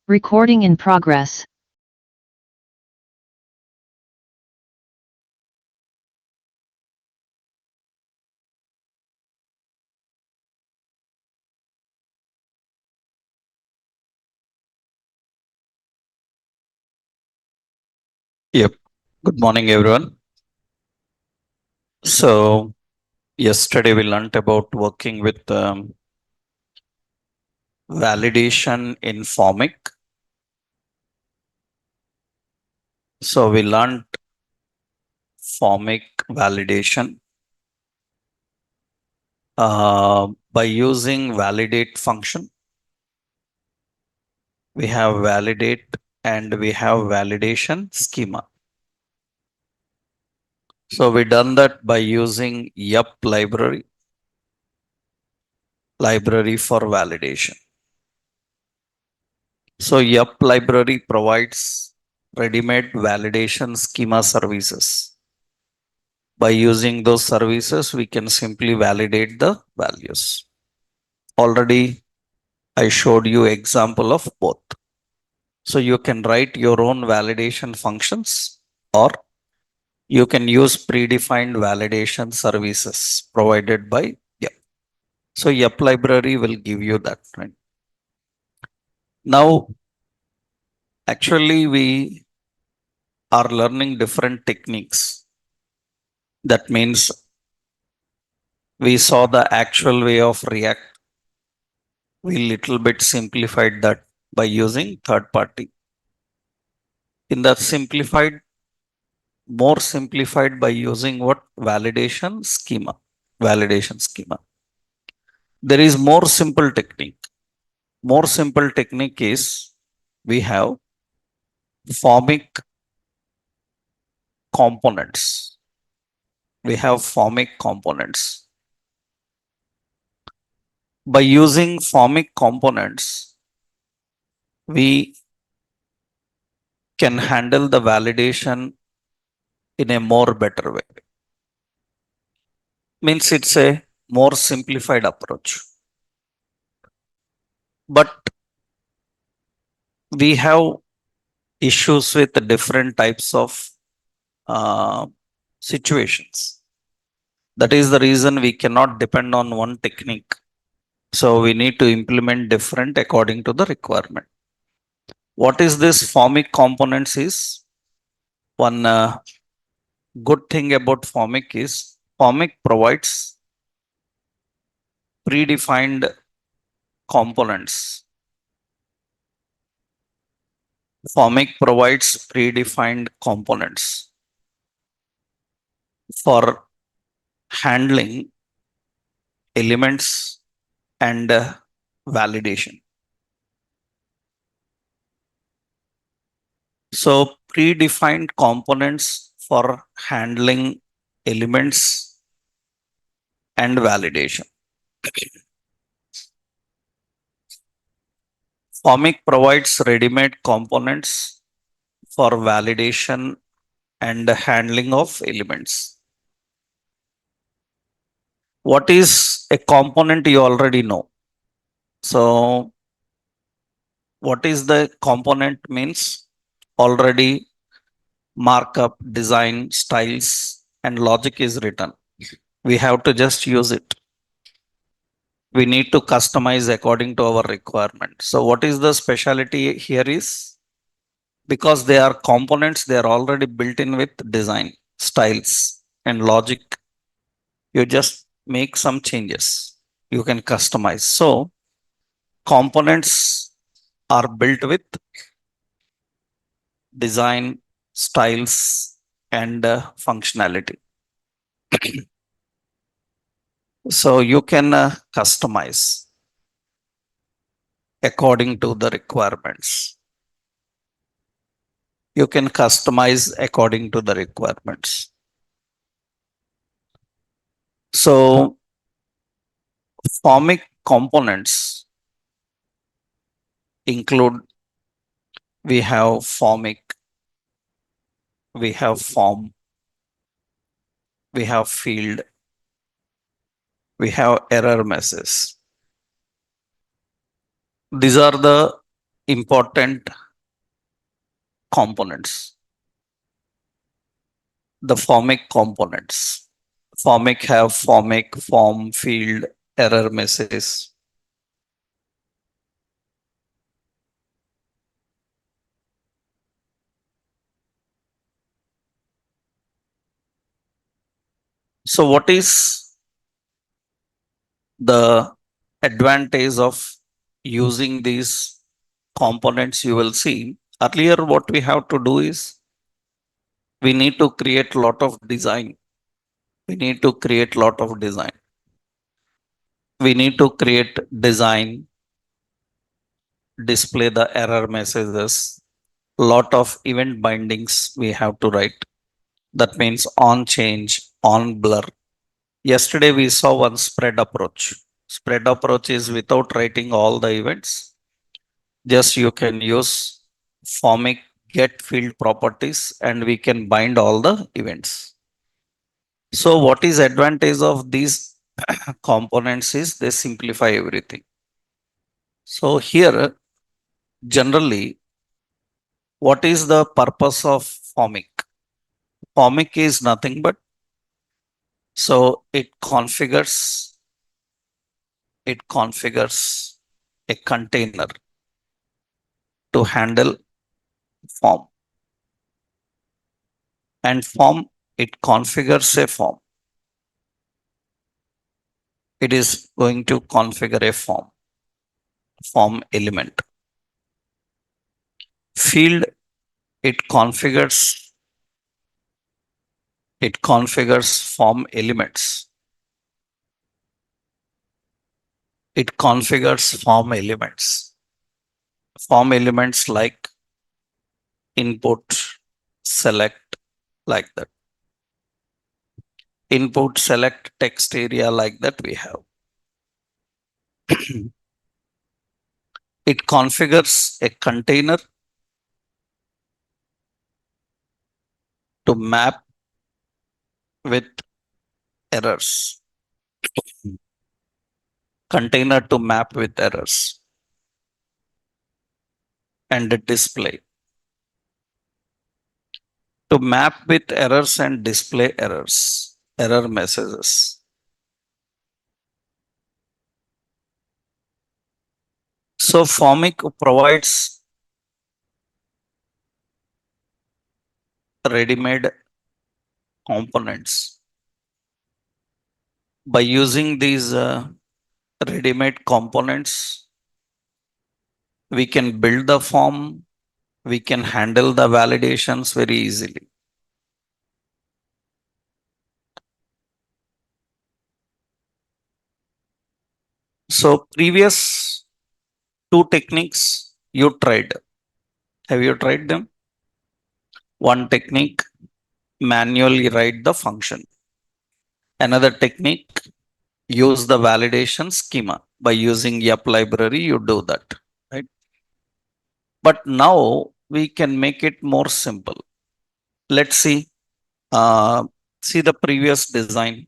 Recording in progress. Yep. Good morning, everyone. So, yesterday we learnt about working with validation in Formic. So, we learnt Formic validation by using validate function. We have validate and we have validation schema. So, we done that by using yup library for validation. So, yup library provides ready-made validation schema services. By using those services, we can simply validate the values. Already, I showed you example of both. So you can write your own validation functions, or you can use predefined validation services provided by YUP. So YUP library will give you that. Right? Now, actually, we are learning different techniques. That means we saw the actual way of React. We little bit simplified that by using third party. In the more simplified by using what? Validation schema. There is more simple technique. More simple technique is we have formic components. We have formic components. By using formic components, we can handle the validation in a more better way. Means it's a more simplified approach. But we have issues with different types of uh, situations. That is the reason we cannot depend on one technique. So we need to implement different according to the requirement. What is this formic components is? One good thing about formic is formic provides predefined components. Formic provides predefined components for handling elements and validation. So predefined components for handling elements and validation. Formic provides ready-made components for validation and handling of elements. What is a component you already know? So what is the component means? Already markup, design, styles, and logic is written. We have to just use it. We need to customize according to our requirement. So what is the specialty here is, because they are components, they are already built in with design, styles, and logic. You just make some changes. You can customize. So components are built with design, styles, and functionality. So you can customize according to the requirements. You can customize according to the requirements. So formic components include, we have formic, we have form, we have field, we have error messages. These are the important components, the formic components. Formic have formic, form, field, error messages. So, what is the advantage of using these components? You will see earlier what we have to do is we need to create lot of design. We need to create lot of design. We need to create design, display the error messages, lot of event bindings we have to write. That means on change, on blur. Yesterday we saw one spread approach. Spread approach is without writing all the events. Just you can use formic get field properties and we can bind all the events. So what is advantage of these components is they simplify everything. So here generally what is the purpose of formic? Formic is nothing but so it configures a container to handle form, and form it configures a it is going to configure a form element. Field it configures form elements. It configures form elements like input, select, like that. Input, select, text area, like that we have. It configures a container to map with errors. Container to map with errors and display. To map with errors and display error messages. So Formic provides ready-made components. By using these ready-made components, we can build the form, we can handle the validations very easily. So previous two techniques you tried. Have you tried them? One technique, manually write the function. Another technique, use the validation schema. By using YAP library, you do that, right? But now we can make it more simple. Let's see the previous design.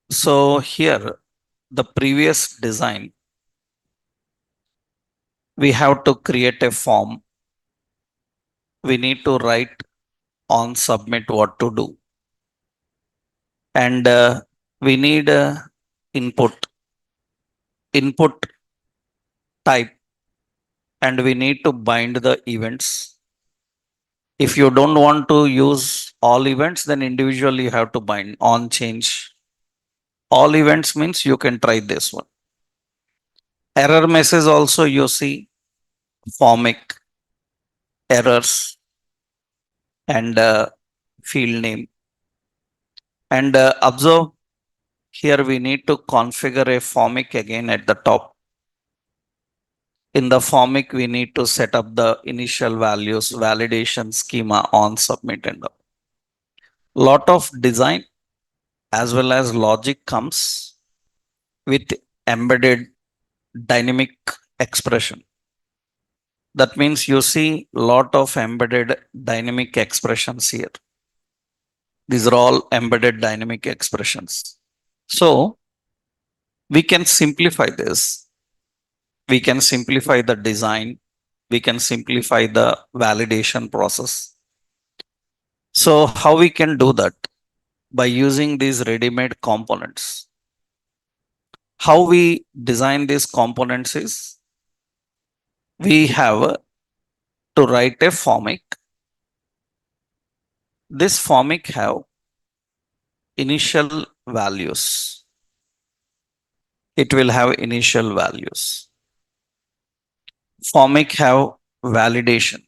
So here, the previous design, we have to create a form. We need to write on submit what to do. And we need input type, and we need to bind the events. If you don't want to use all events, then individually you have to bind on change. All events means you can try this one. Error message also you see formic errors and field name. And observe here we need to configure a formic again at the top. In the formic, we need to set up the initial values, validation schema on submit and up. Lot of design as well as logic comes with embedded dynamic expression. That means you see lot of embedded dynamic expressions here. These are all embedded dynamic expressions. So we can simplify this. We can simplify the design. We can simplify the validation process. So how we can do that? By using these ready-made components. How we design these components is we have to write a formic. This formic have initial values. It will have initial values. Formic have validation,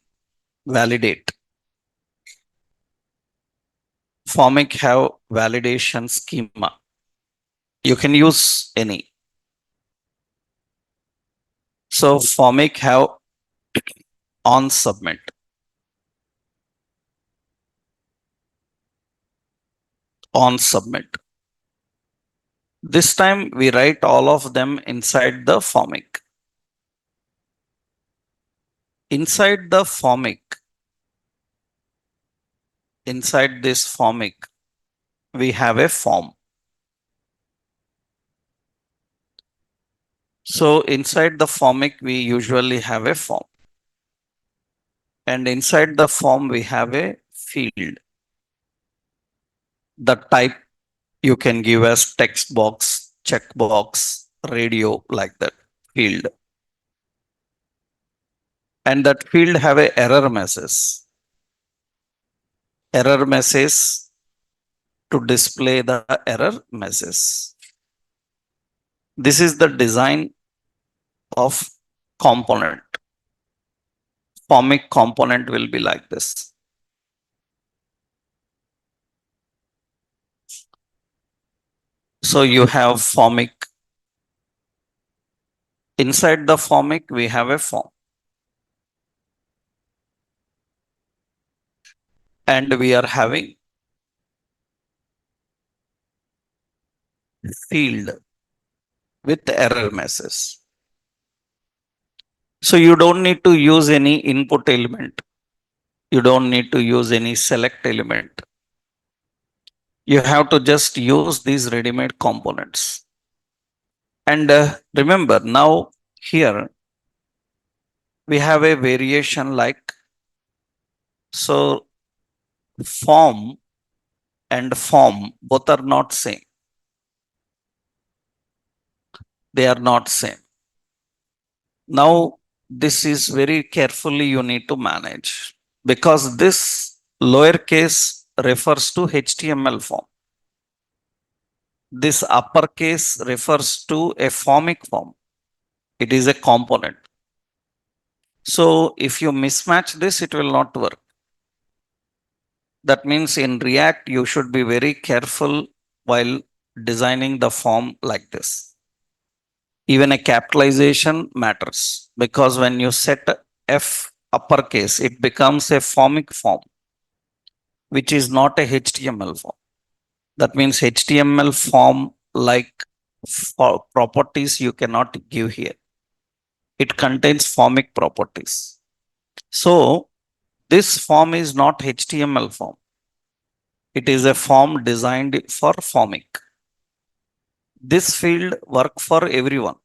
validate. Formic have validation schema. You can use any. So formic have on submit. On submit. This time we write all of them inside the formic. Inside the formic, inside this formic, we have a form. So inside the formic, we usually have a form. And inside the form, we have a field. The type you can give as text box, checkbox, radio, like that field. And that field have a error message. Error message to display the error message. This is the design of component. Formic component will be like this. So you have formic. Inside the formic, we have a form. And we are having field with error message. So you don't need to use any input element. You don't need to use any select element. You have to just use these ready-made components. And remember, now here we have a variation like, so form and form both are not same. They are not same. Now this is very carefully you need to manage, because this lowercase refers to HTML form. This uppercase refers to a formic form. It is a component. So if you mismatch this, it will not work. That means in React, you should be very careful while designing the form like this. Even a capitalization matters, because when you set F uppercase, it becomes a formic form, which is not a HTML form. That means HTML form like properties you cannot give here. It contains formic properties. So this form is not HTML form. It is a form designed for formic. This field work for everyone.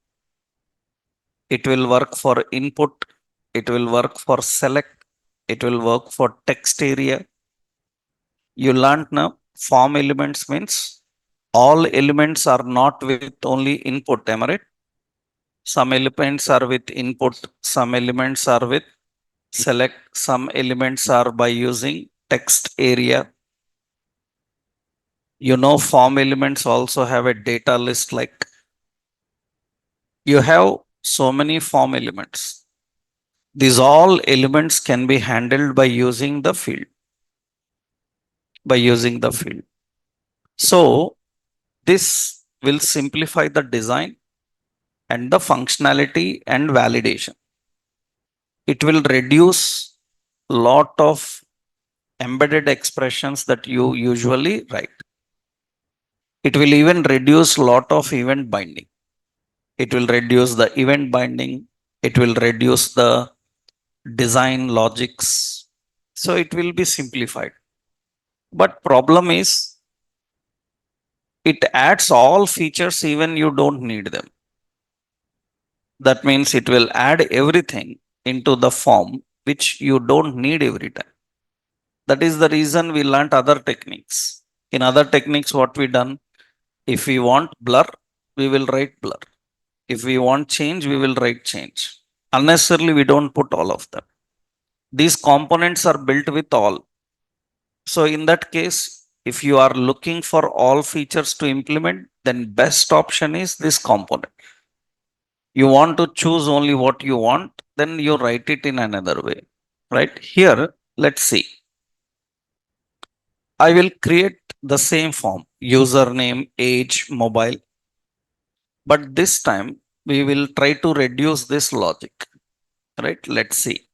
It will work for input. It will work for select. It will work for text area. You learned now form elements means all elements are not with only input. Am I right? Some elements are with input. Some elements are with select. Some elements are by using text area. You know, form elements also have a data list, like you have so many form elements. These all elements can be handled by using the field. By using the field. So this will simplify the design and the functionality and validation. It will reduce lot of embedded expressions that you usually write. It will even reduce lot of event binding. It will reduce the event binding. It will reduce the design logics. So it will be simplified. But problem is, it adds all features even you don't need them. That means it will add everything into the form which you don't need every time. That is the reason we learnt other techniques. In other techniques, what we done, if we want blur, we will write blur. If we want change, we will write change. Unnecessarily, we don't put all of them. These components are built with all. So in that case, if you are looking for all features to implement, then best option is this component. You want to choose only what you want, then you write it in another way. Right here, let's see. I will create the same form, username, age, mobile. But this time we will try to reduce this logic. Right? Let's see.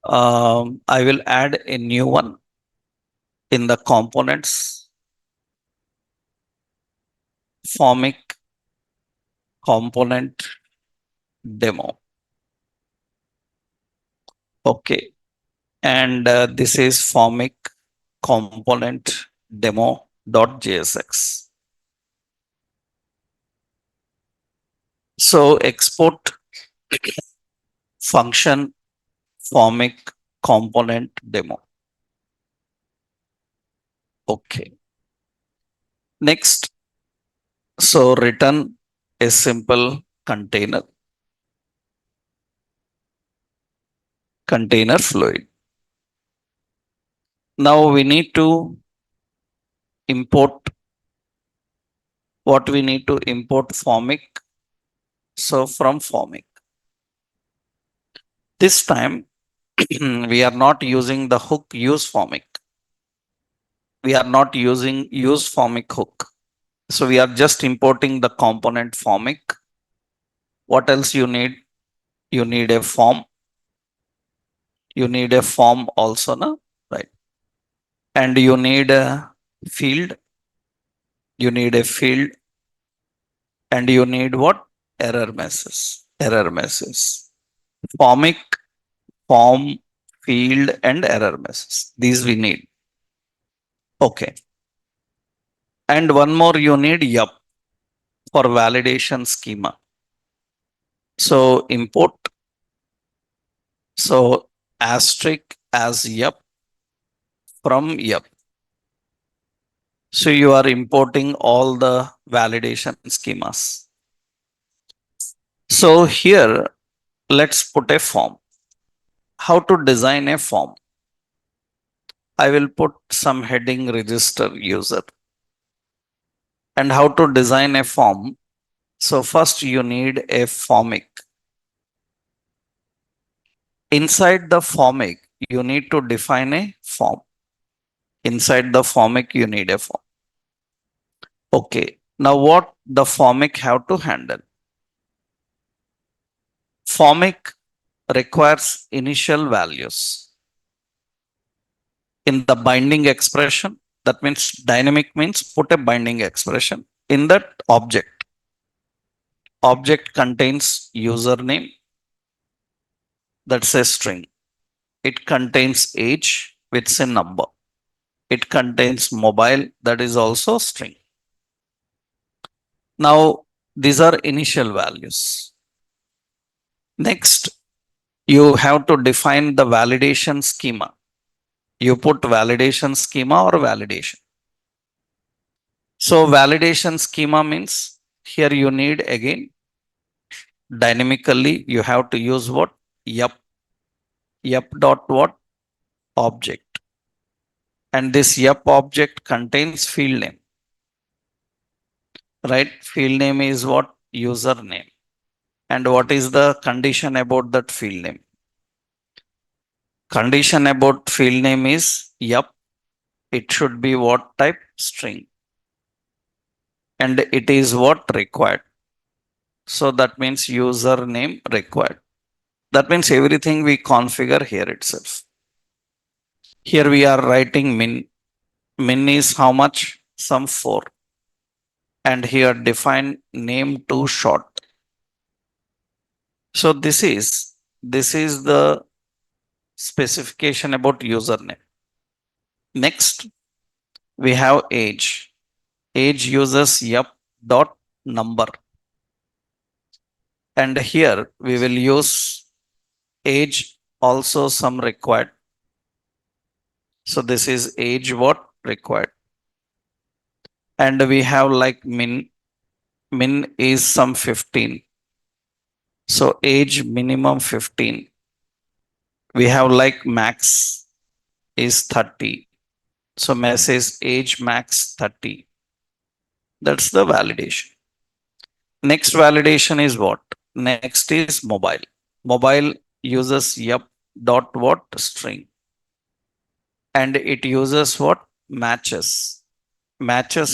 I will add a new one in the components, formic component demo. Okay. And this is formic component demo.jsx. So export function formic component demo. Okay. Next, so return a simple container fluid. Now we need to import what we need to import formic. So from formic, this time we are not using the hook use formic. We are not using use formic hook. So we are just importing the component formic. What else you need? You need a form. You need a form also, no? Right. And you need a field. You need a field. And you need what? Error messages. Error messages. Formic, form, field, and error messages. These we need. Okay. And one more you need yup for validation schema. So import. So asterisk as yup from yup. So you are importing all the validation schemas. So here, let's put a form. How to design a form? I will put some heading register user. And how to design a form? So first you need a formic. Inside the formic, you need to define a form. Inside the formic, you need a form. Okay. Now what the formic have to handle? Formic requires initial values. In the binding expression, that means dynamic means put a binding expression in that object. Object contains username, that's a string. It contains age, which is a number. It contains mobile, that is also string. Now, these are initial values. Next, you have to define the validation schema. You put validation schema or validation. So validation schema means here you need again dynamically you have to use what? Yup dot what? Object. And this yup object contains field name. Right? Field name is what? Username. And what is the condition about that field name? Condition about field name is yup. It should be what type? String. And it is what required. So that means username required. That means everything we configure here itself. Here we are writing min. Min is how much? Some 4. And here define name to short. So this is the specification about username. Next, we have age. Age uses yup dot number. And here we will use age also some required. So this is age what required. And we have like min is some 15. So age minimum 15. We have like max is 30. So message age max 30. That's the validation. Next validation is what? Next is mobile. Mobile uses yup dot what string, and it uses what matches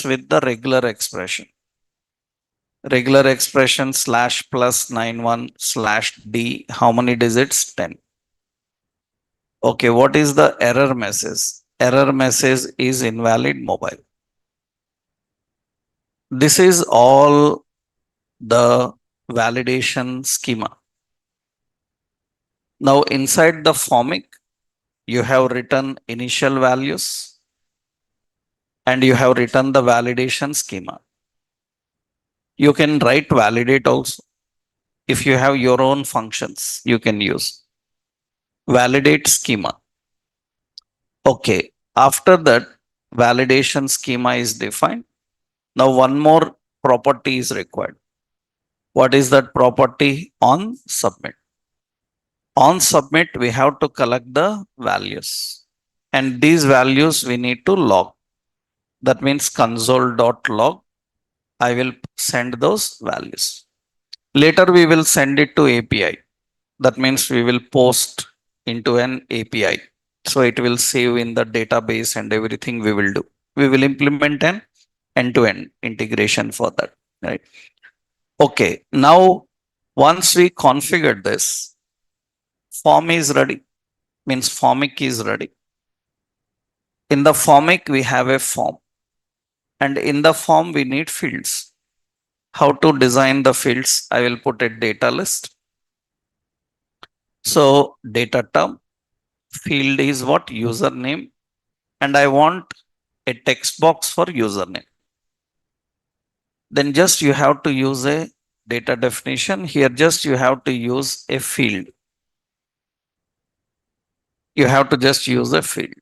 with the regular expression. Regular expression slash plus 91 slash d. How many digits? 10. Okay, what is the error message? Error message is invalid mobile. This is all the validation schema. Now inside the formic, you have written initial values and you have written the validation schema. You can write validate also. If you have your own functions, you can use validate schema. Okay. After that, validation schema is defined. Now one more property is required. What is that property? On submit. On submit, we have to collect the values. And these values we need to log. That means console.log. I will send those values. Later, we will send it to API. That means we will post into an API. So it will save in the database and everything we will do. We will implement an end-to-end integration for that. Right. Okay. Now, once we configure this, form is ready. Means formic is ready. In the formic, we have a form. And in the form, we need fields. How to design the fields? I will put a data list. So data term field is what? Username. And I want a text box for username. Then just you have to use a data definition. Here just you have to use a field. You have to just use a field.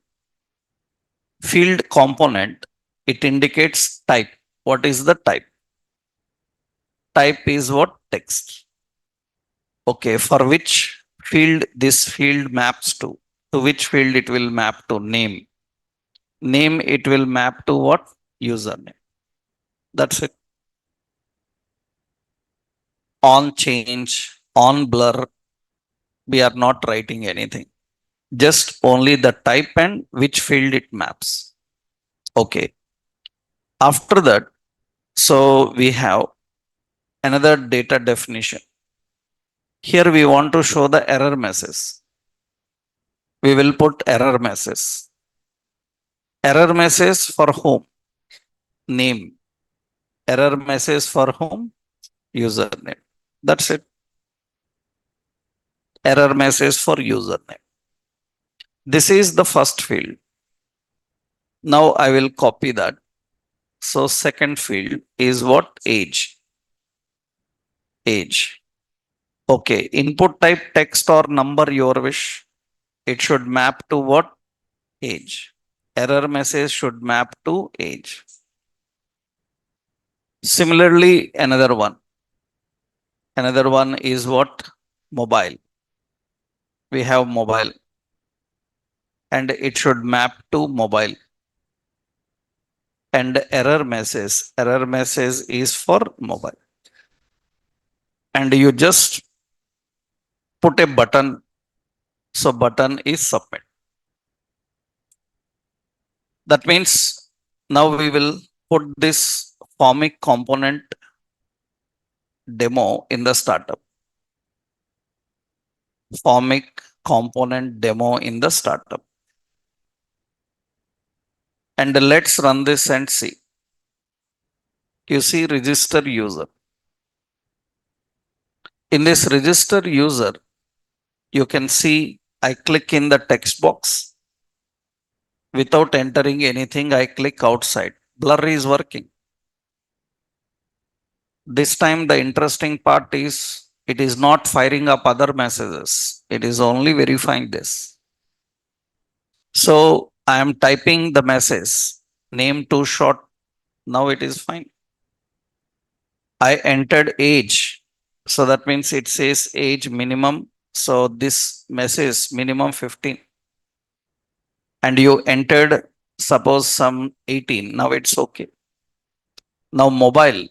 Field component, it indicates type. What is the type? Type is what? Text. Okay, for which field this field maps to? To which field it will map to? Name. Name it will map to what? Username. That's it. On change, on blur, we are not writing anything. Just only the type and which field it maps. Okay. After that, so we have another data definition. Here we want to show the error message. We will put error message. Error message for whom? Name. Error message for whom? Username. That's it. Error message for username. This is the first field. Now I will copy that. So second field is what? Age. Age. Okay. Input type text or number, your wish. It should map to what? Age. Error message should map to age. Similarly, another one. Another one is what? Mobile. We have mobile. And it should map to mobile. And error message is for mobile. And you just put a button. So button is submit. That means now we will put this formic component demo in the startup. Formic component demo in the startup. And let's run this and see. You see register user. In this register user, you can see I click in the text box. Without entering anything, I click outside. Blur is working. This time the interesting part is It is not firing up other messages. It is only verifying this. So I am typing the message, name too short. Now it is fine. I entered age. So that means it says age minimum. So this message minimum 15. And you entered suppose some 18. Now it's okay. Now mobile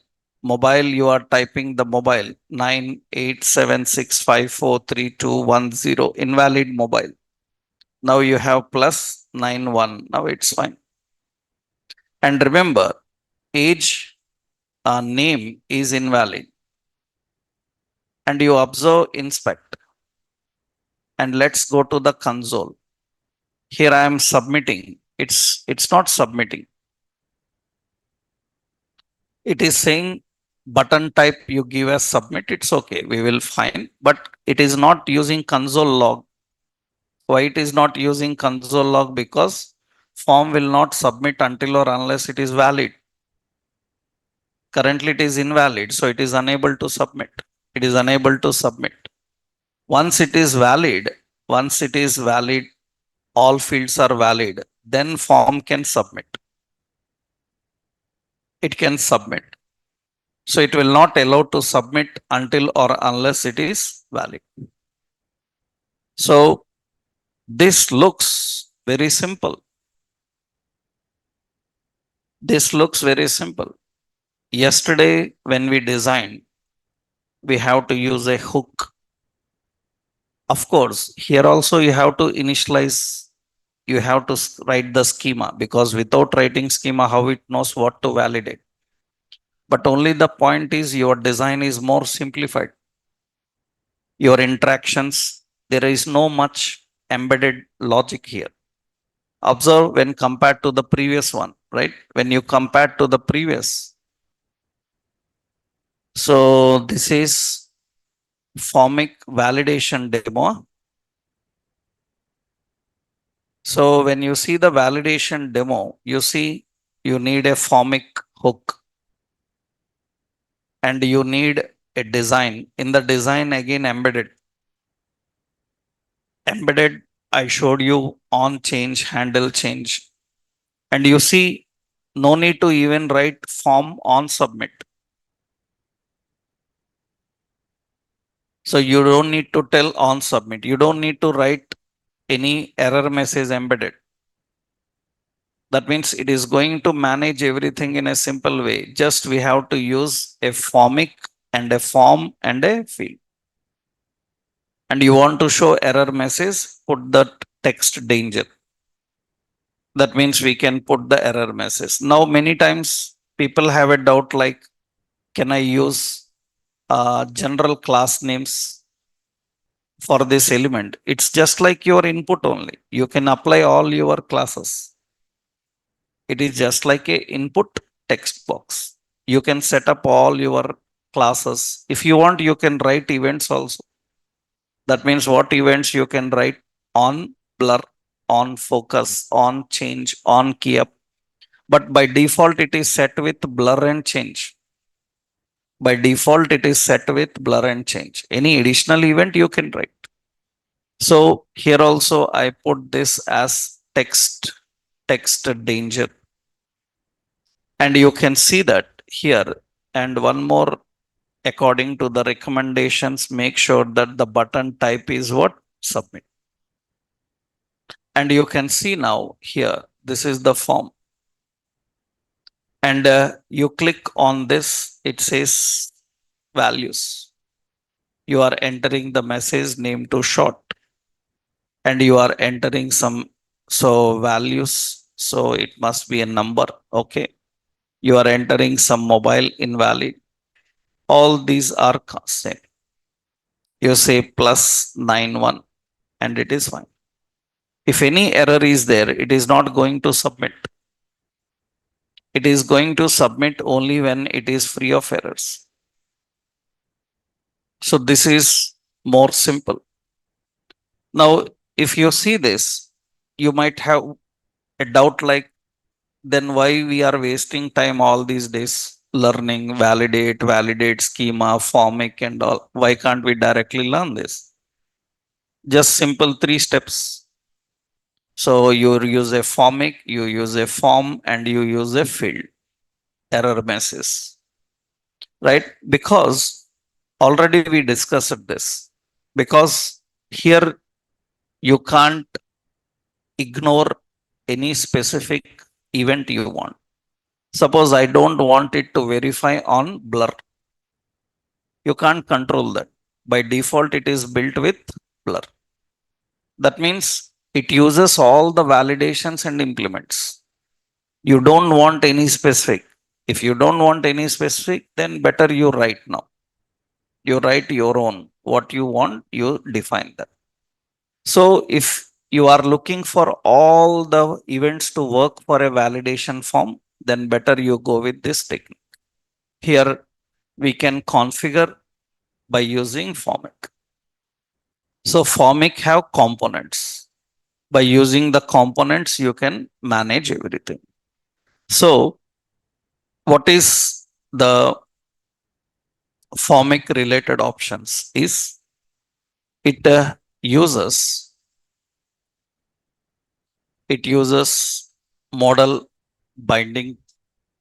you are typing the mobile 987654321 invalid mobile. Now you have plus 91. Now it's fine. And remember, age name is invalid. And you observe, inspect. And let's go to the console. Here I am submitting. It's not submitting. It is saying button type you give as submit. It's okay. We will find. But it is not using console log. Why it is not using console log? Because form will not submit until or unless it is valid. Currently it is invalid, so it is unable to submit. It is unable to submit. Once it is valid, once it is valid, all fields are valid, then form can submit. It can submit. So it will not allow to submit until or unless it is valid. So this looks very simple. This looks very simple. Yesterday, when we designed, we have to use a hook. Of course, here also you have to initialize, you have to write the schema, because without writing schema, how it knows what to validate. But only the point is your design is more simplified. Your interactions, there is no much embedded logic here. Observe when compared to the previous one, right? When you compare to the previous. So this is formic validation demo. So when you see the validation demo, you see you need a formic hook and you need a design. In the design again embedded. Embedded, I showed you on change, handle change. And you see no need to even write form on submit. So you don't need to tell on submit. You don't need to write any error message embedded. That means it is going to manage everything in a simple way. Just we have to use a formic and a form and a field. And you want to show error message, put that text danger. That means we can put the error message. Now, many times people have a doubt like, can I use general class names for this element? It's just like your input only. You can apply all your classes. It is just like a input text box. You can set up all your classes. If you want, you can write events also. That means what events you can write on blur, on focus, on change, on key up. But by default, it is set with blur and change. By default, it is set with blur and change. Any additional event you can write. So here also I put this as text danger. And you can see that here. And one more, according to the recommendations, make sure that the button type is what? Submit. And you can see now here, this is the form. And you click on this, it says values. You are entering the message name too short. And you are entering some, so values. So it must be a number. Okay. You are entering some mobile invalid. All these are same. You say plus 91 and it is fine. If any error is there, it is not going to submit. It is going to submit only when it is free of errors. So this is more simple. Now, if you see this, you might have a doubt like, then why we are wasting time all these days? learning validate schema, formic and all. Why can't we directly learn this? Just simple three steps. So you use a formic, you use a form, and you use a field error message, right? Because already we discussed this. Because here you can't ignore any specific event you want. Suppose I don't want it to verify on blur. You can't control that. By default, it is built with blur. That means it uses all the validations and implements. You don't want any specific. If you don't want any specific, then better you write now. You write your own. What you want, you define that. So if you are looking for all the events to work for a validation form, then better you go with this technique. Here we can configure by using formic. So formic have components. By using the components, you can manage everything. So what is the formic related options is it uses it uses model binding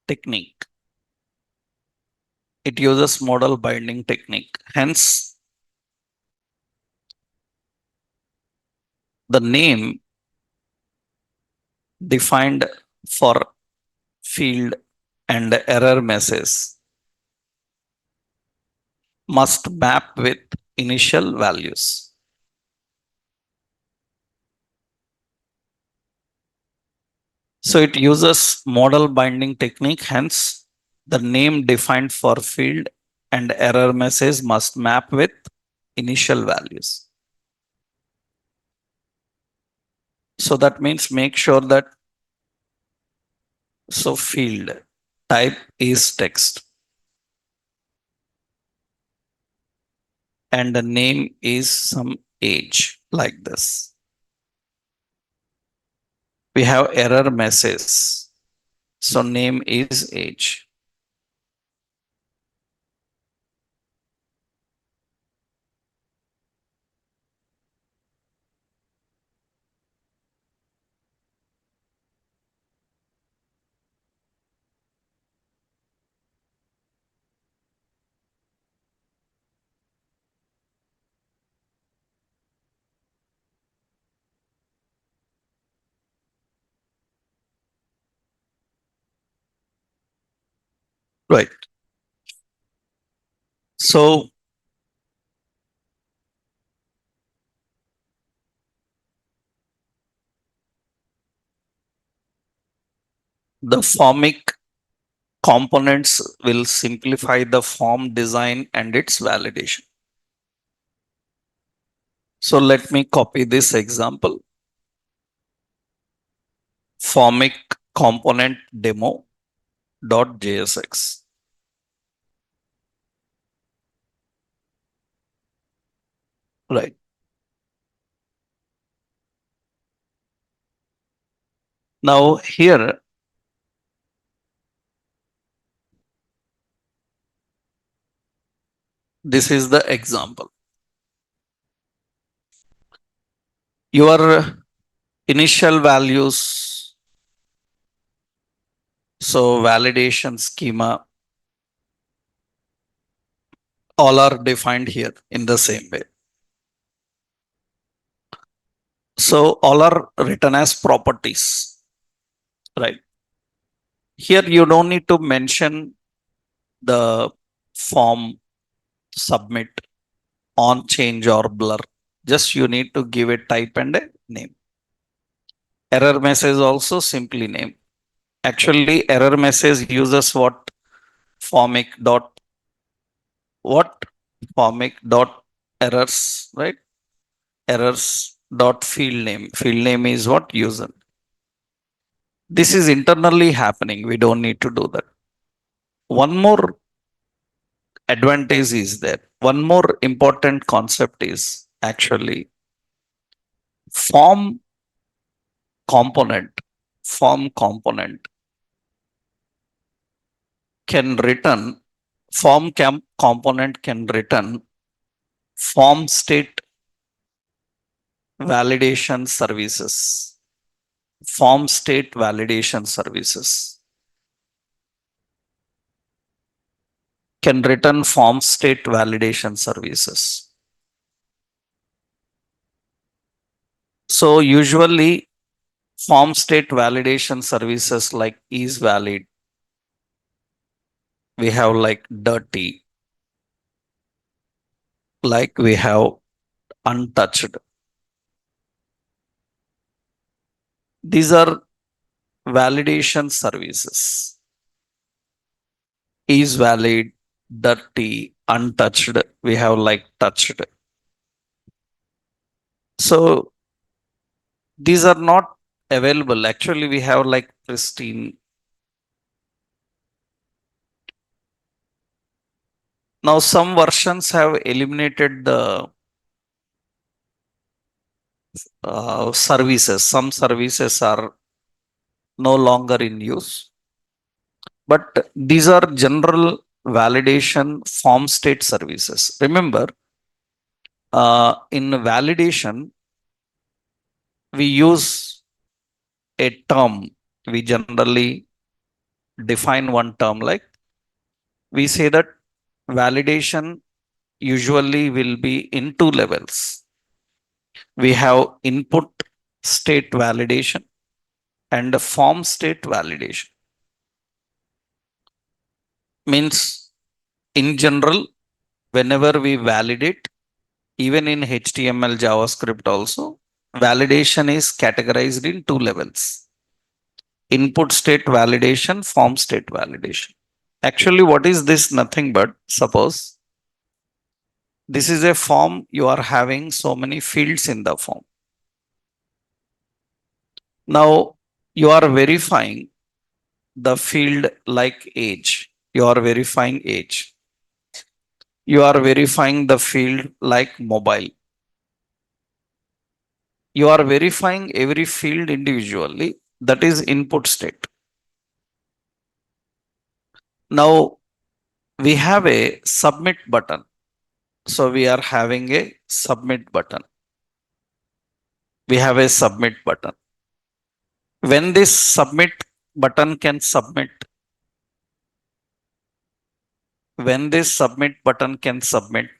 technique. It uses model binding technique. Hence, the name defined for field and error message must map with initial values. So it uses model binding technique. Hence, the name defined for field and error message must map with initial values. So that means make sure that so field type is text and the name is some age like this. We have error message. So name is age. Right. So the formic components will simplify the form design and its validation. So let me copy this example. Formic component demo dot JSX. Right. Now here, this is the example. Your initial values, so validation schema, all are defined here in the same way. So all are written as properties, right? Here you don't need to mention the form submit on change or blur. Just you need to give a type and a name. Error message also simply name. Actually, error message uses formic dot what formic dot errors, right? Errors dot field name. Field name is what user. This is internally happening. We don't need to do that. One more advantage is there. One more important concept is actually form component. Form component can return, component can return form state validation services. Form state validation services can return form state validation services. So usually form state validation services like is valid, we have like dirty, like we have untouched. These are validation services. Is valid, dirty, untouched. We have like touched. So these are not available. Actually, we have like pristine. Now, some versions have eliminated the services. Some services are no longer in use. But these are general validation form state services. Remember, in validation, we use a term. We generally define one term like we say that validation usually will be in two levels. We have input state validation and form state validation. Means in general, whenever we validate, even in HTML, JavaScript also, validation is categorized in two levels. Input state validation, form state validation. Actually, what is this? Nothing but suppose this is a form, you are having so many fields in the form. Now you are verifying the field like age. You are verifying age. You are verifying the field like mobile. You are verifying every field individually. That is input state. Now we have a submit button. So we are having a submit button. We have a submit button. When this submit button can submit, when this submit button can submit,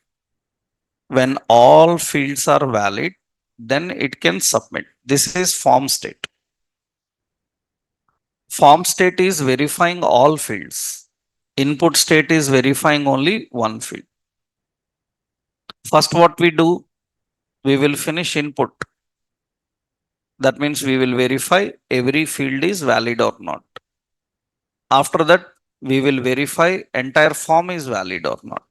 when all fields are valid, then it can submit. This is form state. Form state is verifying all fields. Input state is verifying only one field. First, what we do, we will finish input. That means we will verify every field is valid or not. After that, we will verify entire form is valid or not.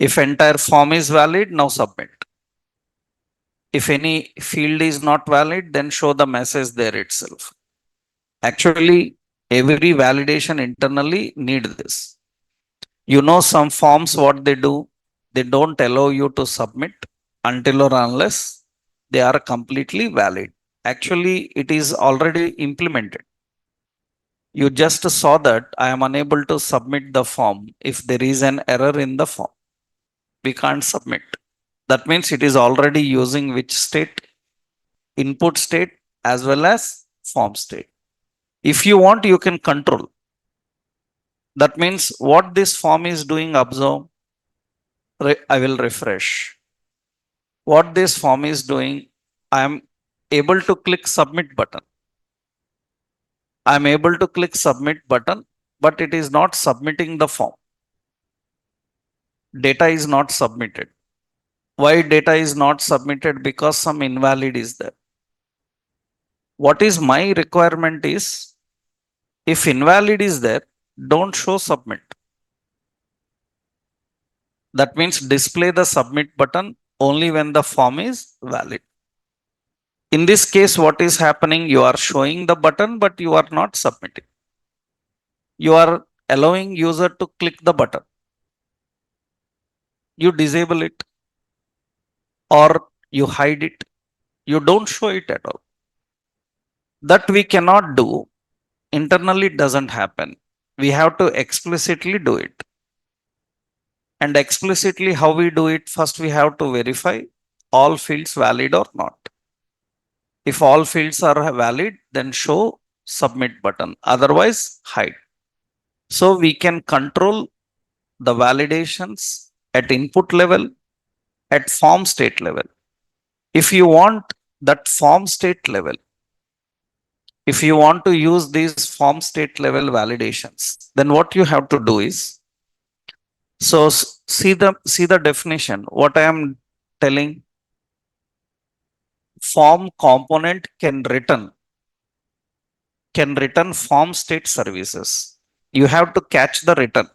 If entire form is valid, now submit. If any field is not valid, then show the message there itself. Actually, every validation internally need this. You know, some forms, what they do, they don't allow you to submit until or unless they are completely valid. Actually, it is already implemented. You just saw that I am unable to submit the form if there is an error in the form. We can't submit. That means it is already using which state? Input state as well as form state. If you want, you can control. That means what this form is doing, observe. I will refresh. What this form is doing, I am able to click submit button. I am able to click submit button, but it is not submitting the form. Data is not submitted. Why data is not submitted? Because some invalid is there. What is my requirement is, if invalid is there, don't show submit. That means display the submit button only when the form is valid. In this case, what is happening? You are showing the button, but you are not submitting. You are allowing user to click the button. You disable it or you hide it. You don't show it at all. That we cannot do. Internally, it doesn't happen. we have to explicitly do it. And explicitly how we do it, first we have to verify all fields valid or not. If all fields are valid, then show submit button. Otherwise, hide. So we can control the validations at input level, at form state level. If you want that form state level, if you want to use these form state level validations, then what you have to do is, so see the definition. What I am telling, form component can return form state services. You have to catch the return.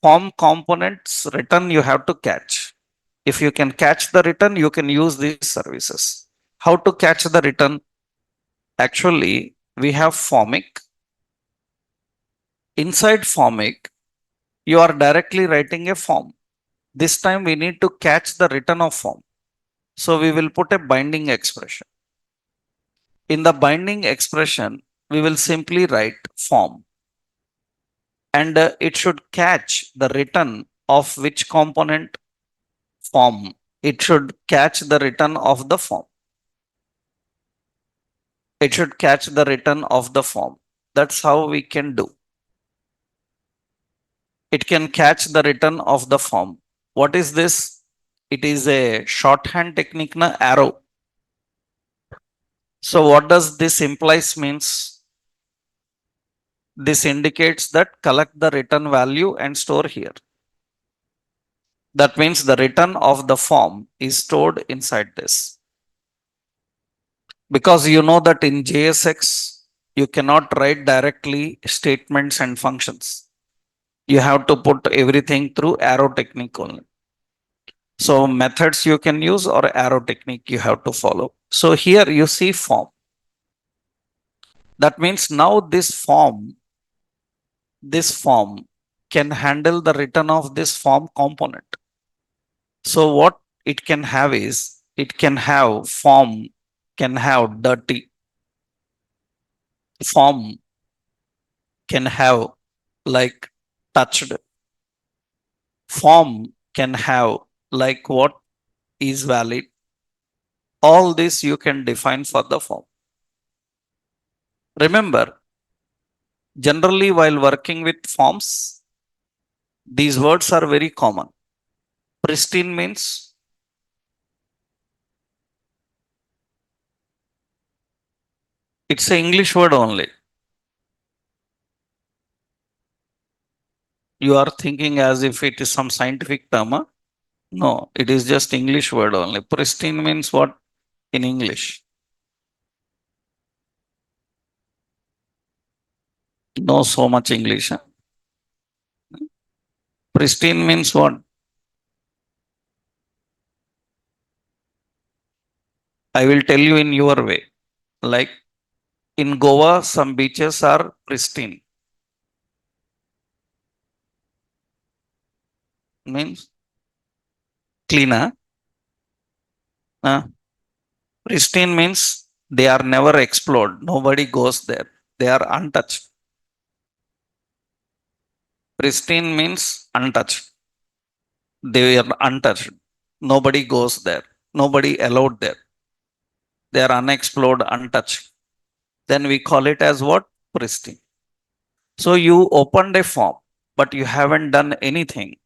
Form components return you have to catch. If you can catch the return, you can use these services. How to catch the return? Actually, we have formic. Inside formic, you are directly writing a form. This time we need to catch the return of form. So we will put a binding expression. In the binding expression, we will simply write form. And it should catch the return of which component? Form. It should catch the return of the form. It should catch the return of the form. That's how we can do. It can catch the return of the form. What is this? It is a shorthand technique na arrow. So what does this implies means? This indicates that collect the return value and store here. That means the return of the form is stored inside this. Because you know that in JSX, you cannot write directly statements and functions. You have to put everything through arrow technique only. So methods you can use or arrow technique you have to follow. So here you see form. That means now this form can handle the return of this form component. So what it can have is, it can have form, can have dirty. Form can have like touched. Form can have like what is valid. All this you can define for the form. Remember, generally while working with forms, these words are very common. Pristine means it's an English word only. You are thinking as if it is some scientific term. Huh? No, it is just English word only. Pristine means what in English? No so much English. Huh? Pristine means what? I will tell you in your way. Like in Goa, some beaches are pristine. Means cleaner. Pristine means they are never explored. Nobody goes there. They are untouched. Pristine means untouched. They are untouched. Nobody goes there. Nobody allowed there. They are unexplored, untouched. Then we call it as what? Pristine. So you opened a form, but you haven't done anything,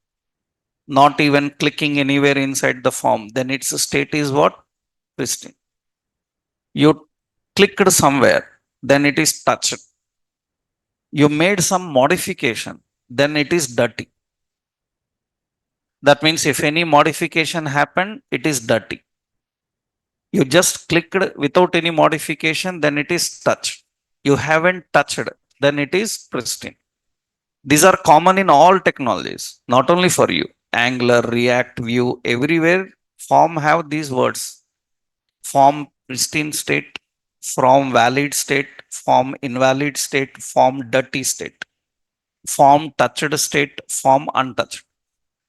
not even clicking anywhere inside the form. Then its state is what? Pristine. You clicked somewhere, then it is touched. You made some modification, then it is dirty. That means if any modification happened, it is dirty. You just clicked without any modification, then it is touched. You haven't touched, then it is pristine. These are common in all technologies, not only for you. Angular, React, Vue, everywhere form have these words. Form pristine state, form valid state, form invalid state, form dirty state, form touched state, form untouched.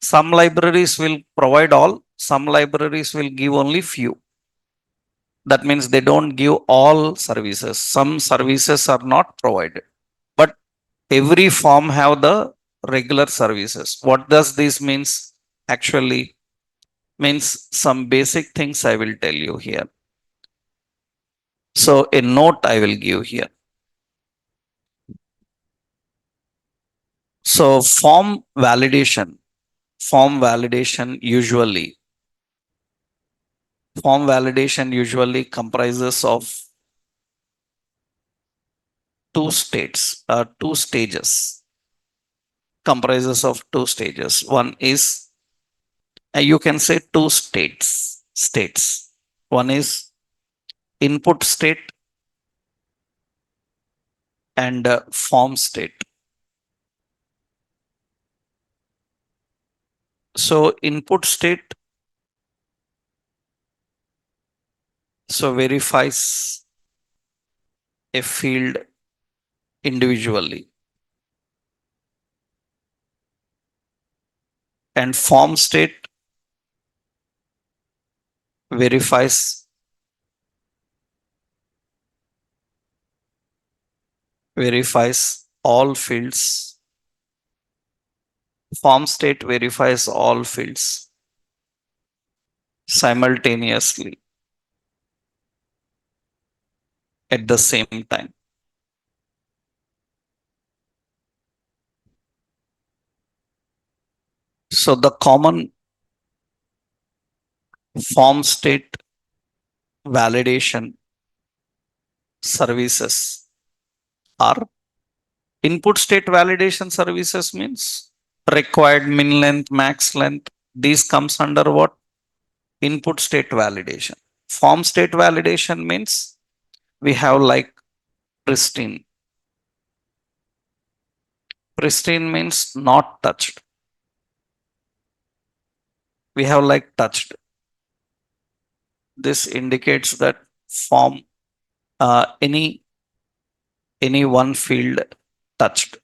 Some libraries will provide all, some libraries will give only few. That means they don't give all services. Some services are not provided, but every form have the regular services. What does this means? Actually means some basic things I will tell you here. So a note I will give here. So form validation usually comprises of two stages. Comprises of two stages. One is you can say two states. One is input state and form state. So input state so verifies a field individually, and form state verifies all fields. Form state verifies all fields simultaneously at the same time. So the common form state validation services are input state validation services means required min length, max length. These comes under what? Input state validation. Form state validation means we have like pristine. Pristine means not touched. We have like touched. This indicates that form any one field touched.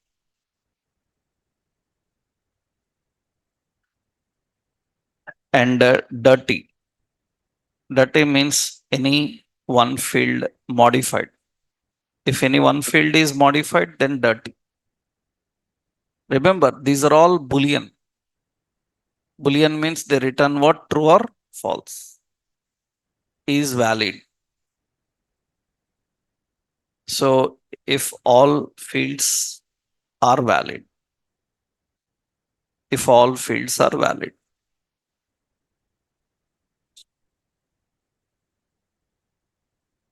And dirty. Dirty means any one field modified. If any one field is modified, then dirty. Remember, these are all Boolean. Boolean means they return what? True or false. Is valid. So if all fields are valid, if all fields are valid.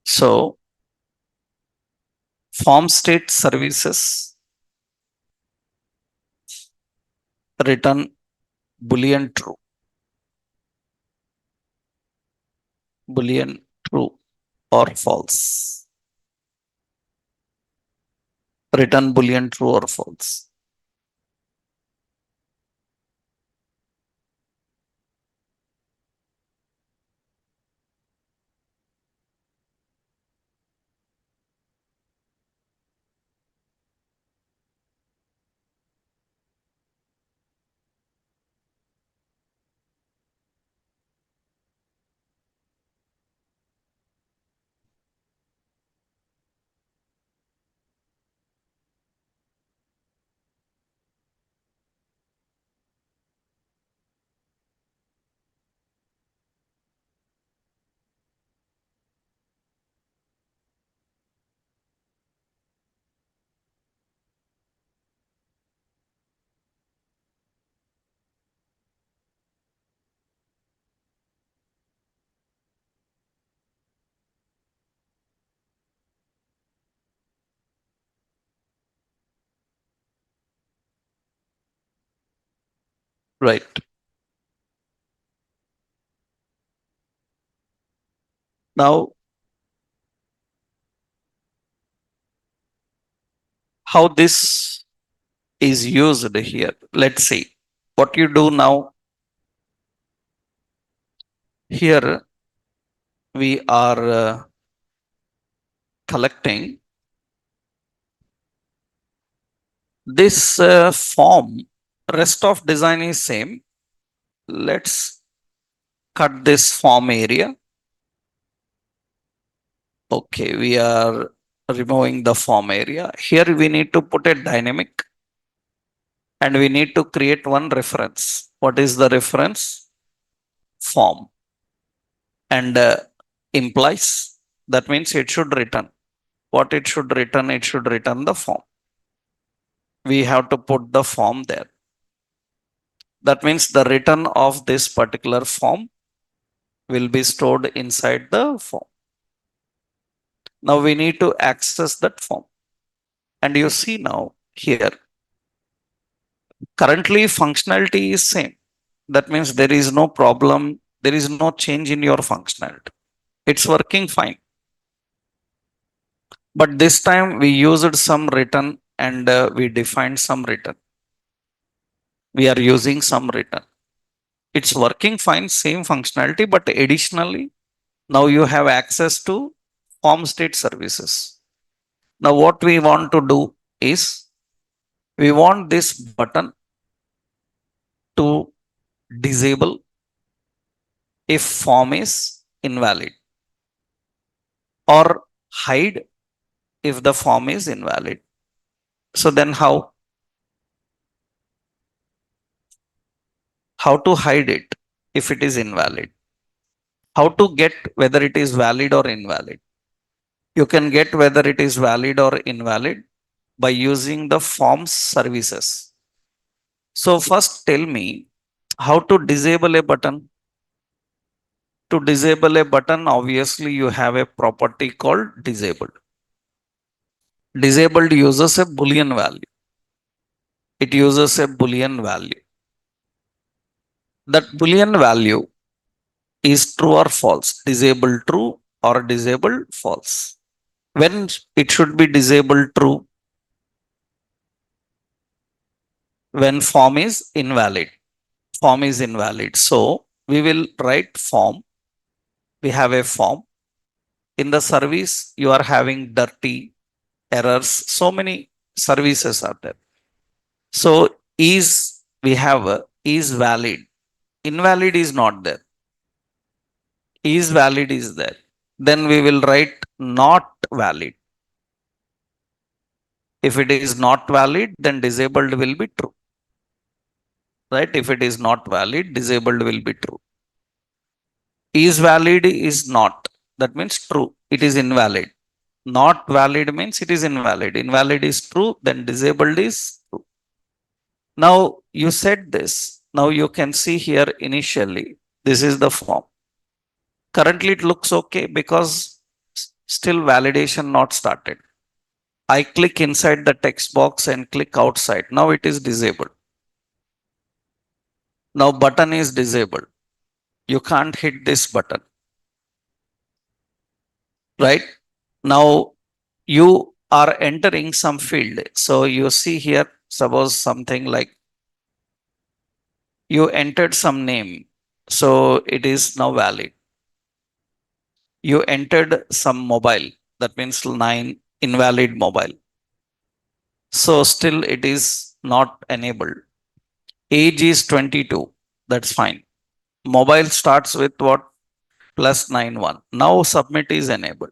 So form state services return Boolean true. Boolean true or false. Return Boolean true or false. Right. Now, how this is used here? Let's see. What you do now, here we are collecting this form. Rest of design is same. Let's cut this form area Okay, we are removing the form area. Here we need to put a dynamic and we need to create one reference. What is the reference? Form. And implies, that means it should return. What it should return? It should return the form. We have to put the form there. That means the return of this particular form will be stored inside the form. Now we need to access that form. And you see now here, currently functionality is same. That means there is no problem. There is no change in your functionality. It's working fine. But this time we used some return and we defined some return. We are using some return. It's working fine, same functionality, but additionally, now you have access to form state services. Now what we want to do is we want this button to disable if form is invalid or hide if the form is invalid. So then how to hide it if it is invalid? How to get whether it is valid or invalid? You can get whether it is valid or invalid by using the forms services. So first tell me how to disable a button. To disable a button, obviously you have a property called disabled. Disabled uses a boolean value. It uses a boolean value. That boolean value is true or false. Disabled true or disabled false. When it should be disabled true? When form is invalid. Form is invalid. So we will write form. We have a form. In the service, you are having dirty errors. So many services are there. So is we have a, is valid. Invalid is not there. Is valid is there. Then we will write not valid. If it is not valid, then disabled will be true. Right? If it is not valid, disabled will be true. Is valid is not. That means true. It is invalid. Not valid means it is invalid. Invalid is true, then disabled is true. Now you said this. Now you can see here initially, this is the form. Currently it looks okay because still validation not started. I click inside the text box and click outside. Now it is disabled. Now button is disabled. You can't hit this button. Right? Now you are entering some field. So you see here, suppose something like you entered some name. So it is now valid. You entered some mobile. That means 9 invalid mobile. So still it is not enabled. Age is 22. That's fine. Mobile starts with what? +91. Now submit is enabled.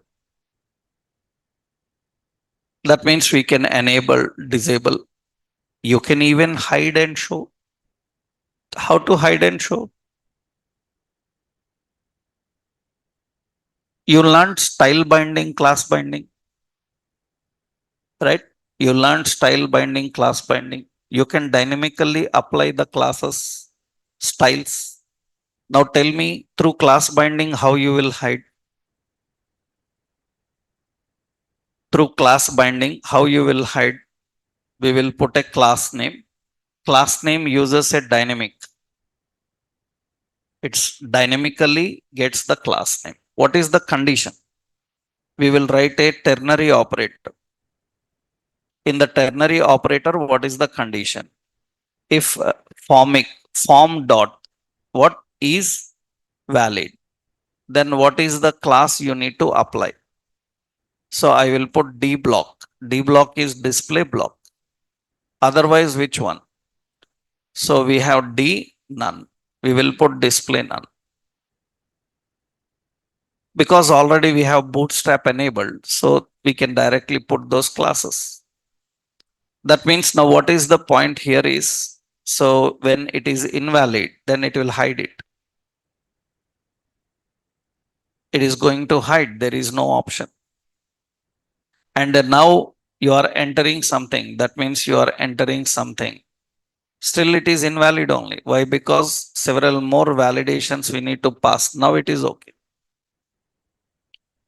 That means we can enable, disable. You can even hide and show. How to hide and show? You learned style binding, class binding, right? You learned style binding, class binding. You can dynamically apply the classes, styles. Now tell me through class binding how you will hide. Through class binding, how you will hide? We will put a class name. Class name uses a dynamic. It's dynamically gets the class name. What is the condition? We will write a ternary operator. In the ternary operator, what is the condition? If form dot what is valid, then what is the class you need to apply? So I will put D block. D block is display block. Otherwise, which one? So we have D, 'none'. We will put display 'none'. because already we have bootstrap enabled, so we can directly put those classes. That means now what is the point here is, so when it is invalid, then it will hide it. It is going to hide. There is no option. And now you are entering something. That means you are entering something. Still it is invalid only. Why? Because several more validations we need to pass. Now it is okay.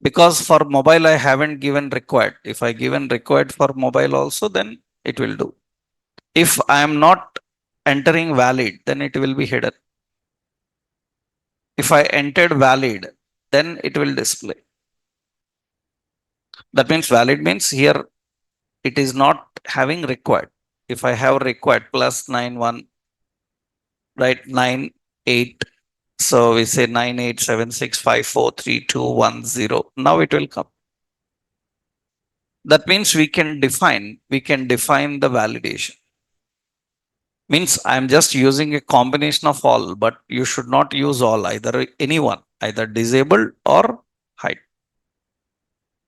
Because for mobile I haven't given required. If I given required for mobile also, then it will do. If I am not entering valid, then it will be hidden. If I entered valid, then it will display. That means valid means here it is not having required. If I have required plus 91, right, 98. So we say 9876543210. Now it will come. That means we can define the validation. Means I'm just using a combination of all, but you should not use all, either anyone, either disabled or hide.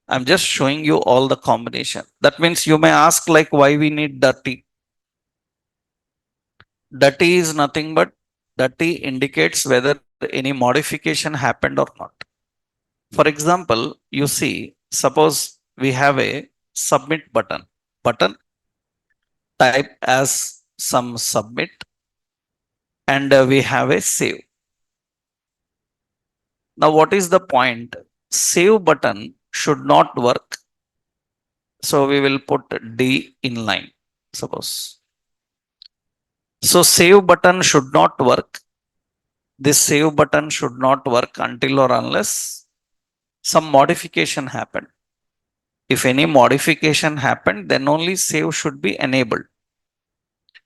I'm just showing you all the combination. That means you may ask like why we need dirty. Dirty is nothing but dirty indicates whether any modification happened or not. For example, you see, suppose we have a submit button type as some submit, and we have a save. Now, what is the point? Save button should not work. So we will put D inline, suppose. So save button should not work. This save button should not work until or unless some modification happened. If any modification happened, then only save should be enabled.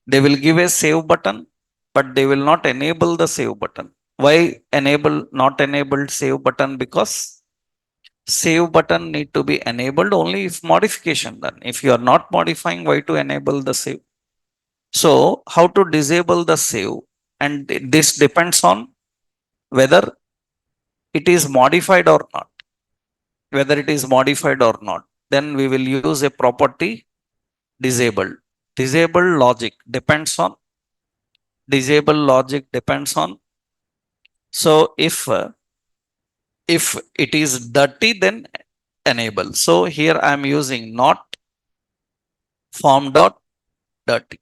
They will give a save button, but they will not enable the save button. Why not enabled save button? Because save button need to be enabled only if modification done. If you are not modifying, why to enable the save? So how to disable the save? And this depends on whether it is modified or not. Whether it is modified or not, then we will use a property disabled. Disable logic depends on disable logic depends on. So if it is dirty, then enable. So here I am using not form dot dirty.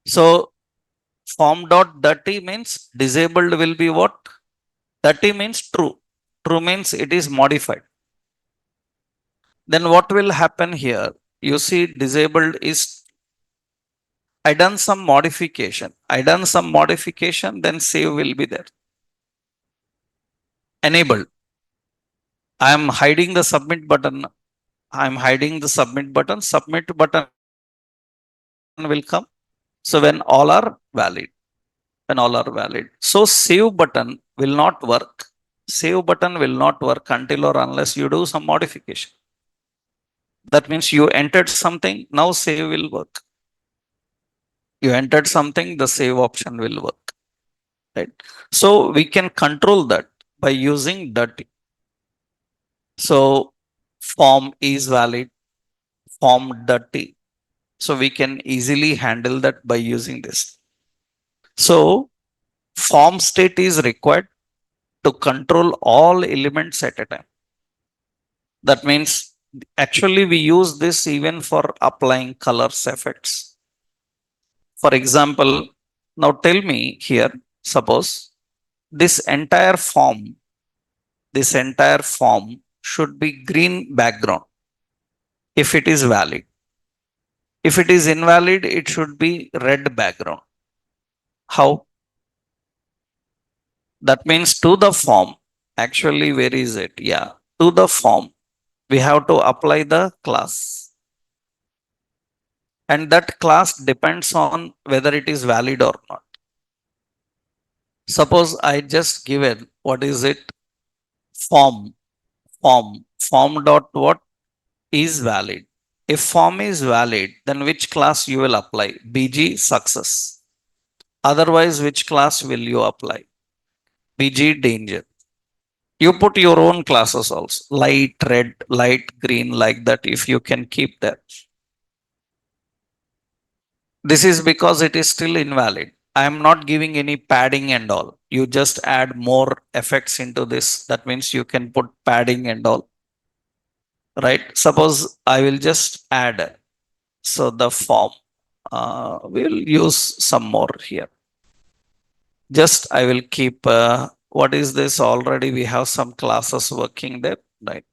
So form dot dirty means disabled will be what? Dirty means true. True means it is modified. Then what will happen here? You see, disabled is I done some modification. Then save will be there. Enabled. I am hiding the submit button. I am hiding the submit button. Submit button will come. So when all are valid. When all are valid. So save button will not work. Save button will not work until or unless you do some modification. That means you entered something. Now save will work. You entered something. The save option will work. Right. So we can control that by using dirty. So form is valid, form dirty. So we can easily handle that by using this. So form state is required to control all elements at a time. That means actually we use this even for applying colors effects. For example, now tell me here, suppose this entire form should be green background if it is valid. If it is invalid, it should be red background. How? That means to the form, actually, where is it? Yeah, to the form, we have to apply the class. And that class depends on whether it is valid or not. Suppose I just given, what is it? Form dot what is valid. If form is valid, then which class you will apply? BG success. Otherwise, which class will you apply? BG danger. You put your own classes also, light red, light green, like that, if you can keep that. This is because it is still invalid. I am not giving any padding and all. You just add more effects into this. That means you can put padding and all, right? Suppose I will just add, so the form, we'll use some more here. Just I will keep, what is this? Already we have some classes working there, right?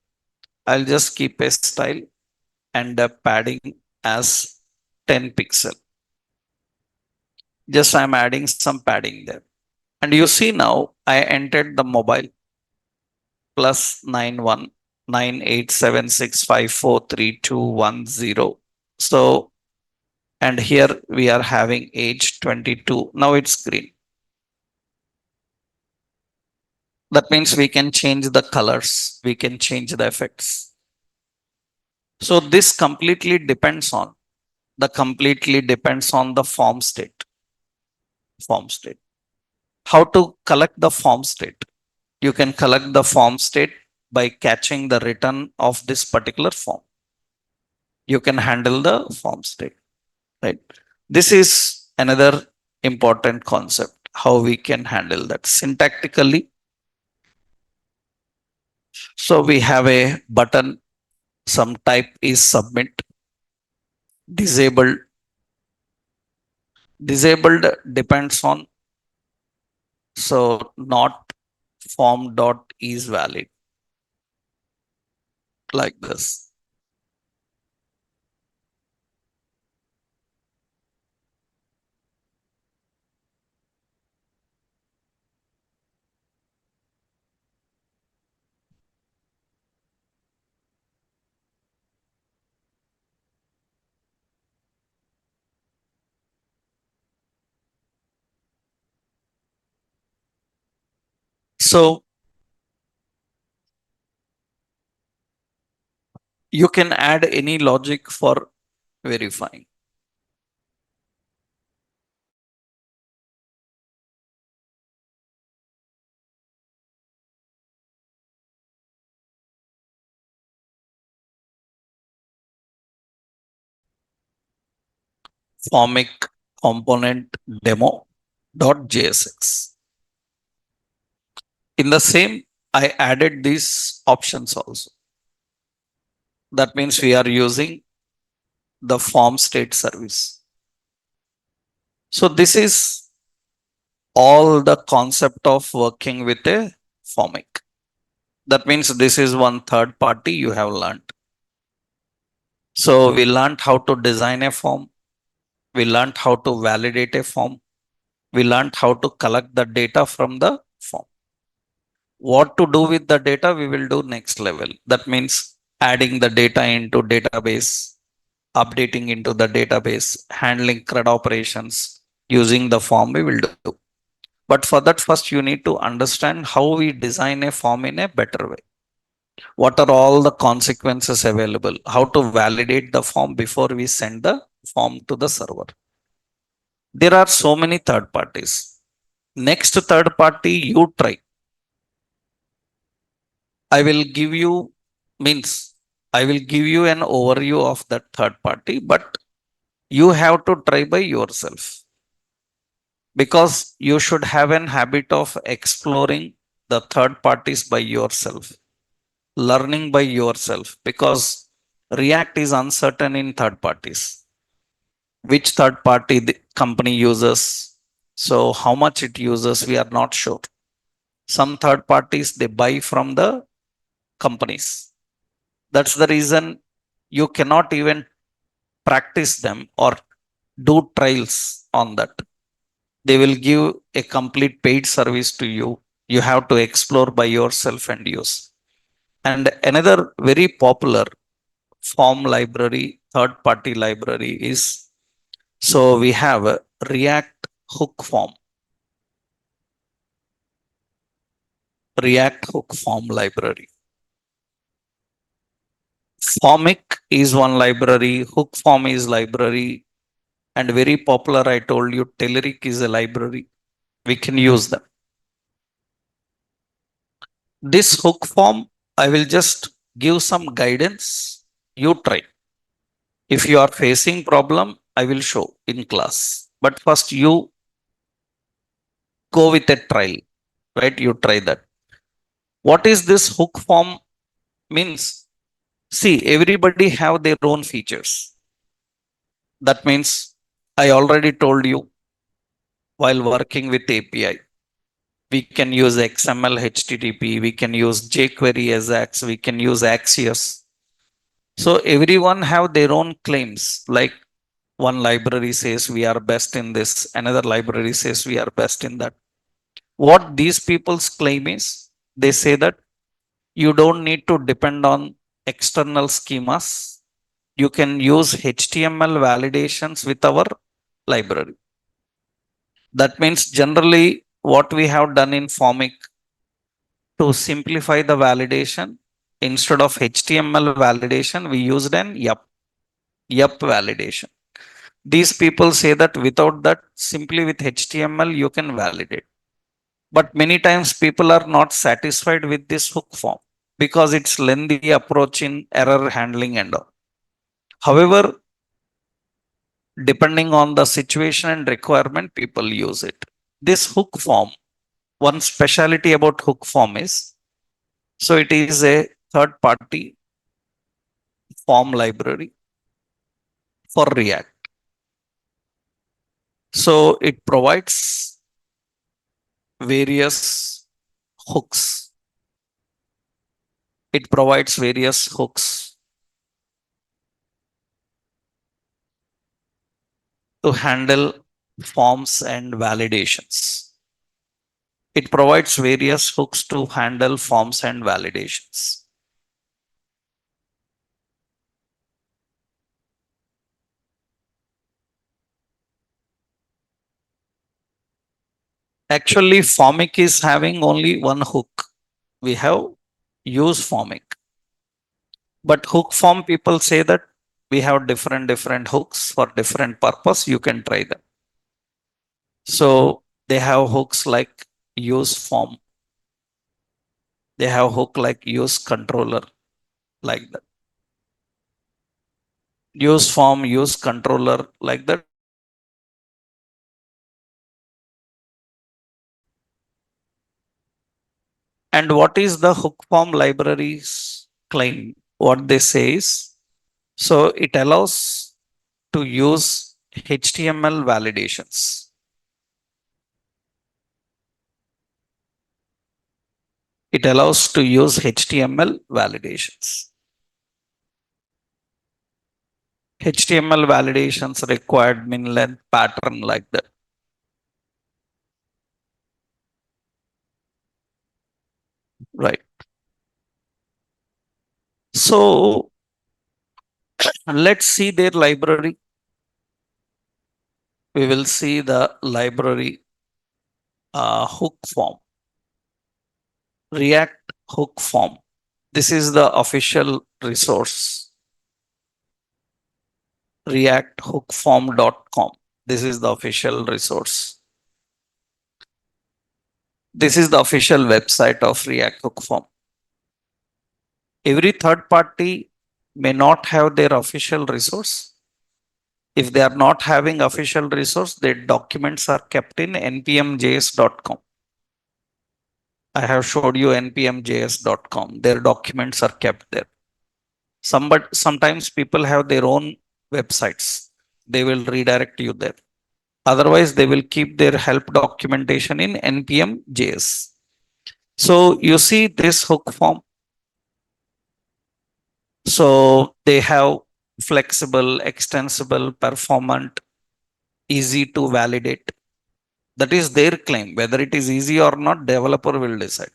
I'll just keep a style and a padding as 10 pixel. Just I'm adding some padding there. And you see now I entered the mobile plus 919876543210. So, and here we are having age 22. Now it's green. That means we can change the colors, we can change the effects. So this completely depends on the form state. Form state. How to collect the form state? You can collect the form state by catching the return of this particular form. You can handle the form state, right? This is another important concept, how we can handle that syntactically. So we have a button, some type is submit, disabled. Disabled depends on, so not form dot is valid, like this. So you can add any logic for verifying. Formic component demo dot jsx. In the same, I added these options also. That means we are using the form state service. So this is all the concept of working with a formic. That means this is one third party you have learned. So we learned how to design a form. We learned how to validate a form. We learned how to collect the data from the form. What to do with the data, we will do next level. That means adding the data into database, updating into the database, handling CRUD operations using the form we will do. But for that, first you need to understand how we design a form in a better way. What are all the consequences available? How to validate the form before we send the form to the server. There are so many third parties. Next third party you try. I will give you, means I will give you an overview of that third party, but you have to try by yourself, because you should have an habit of exploring the third parties by yourself, learning by yourself, because React is uncertain in third parties. Which third party the company uses, so how much it uses, we are not sure. Some third parties they buy from the companies. That's the reason you cannot even practice them or do trials on that. They will give a complete paid service to you. You have to explore by yourself and use. And another very popular form library, third party library is, so we have a React hook form. React hook form library. Formic is one library, hook form is library, and very popular. I told you, Telerik is a library. We can use them. This hook form, I will just give some guidance. You try. If you are facing problem, I will show in class. But first you go with a trial, right? You try that. What is this hook form means? See, everybody have their own features. That means I already told you while working with API, we can use XML, HTTP, we can use jQuery, Ajax, we can use Axios. So everyone have their own claims. Like one library says we are best in this, another library says we are best in that. What these people's claim is, they say that you don't need to depend on external schemas. You can use HTML validations with our library. That means generally what we have done in Formic to simplify the validation, instead of HTML validation, we used an yup validation. These people say that without that, simply with HTML, you can validate. But many times people are not satisfied with this hook form because it's lengthy approach in error handling and all. However, depending on the situation and requirement, people use it. This hook form, one speciality about hook form is, so it is a third party form library for React. So it provides various hooks. It provides various hooks to handle forms and validations. It provides various hooks to handle forms and validations. Actually, Formic is having only one hook. We have use Formic. But hook form people say that we have different hooks for different purpose. You can try them. So they have hooks like use form. They have hook like use controller, like that. Use form, use controller, like that. And what is the hook form libraries claim? What they say is, so it allows to use HTML validations. It allows to use HTML validations. HTML validations required min length pattern, like that. Right. So let's see their library. We will see the library hook form. React hook form. This is the official resource. reacthookform.com. This is the official resource. This is the official website of React Hook Form. Every third party may not have their official resource. If they are not having official resource, their documents are kept in npmjs.com. I have showed you npmjs.com. Their documents are kept there. Sometimes people have their own websites. They will redirect you there. Otherwise, they will keep their help documentation in npm.js. So you see this hook form. So they have flexible, extensible, performant, easy to validate. That is their claim. Whether it is easy or not, developer will decide.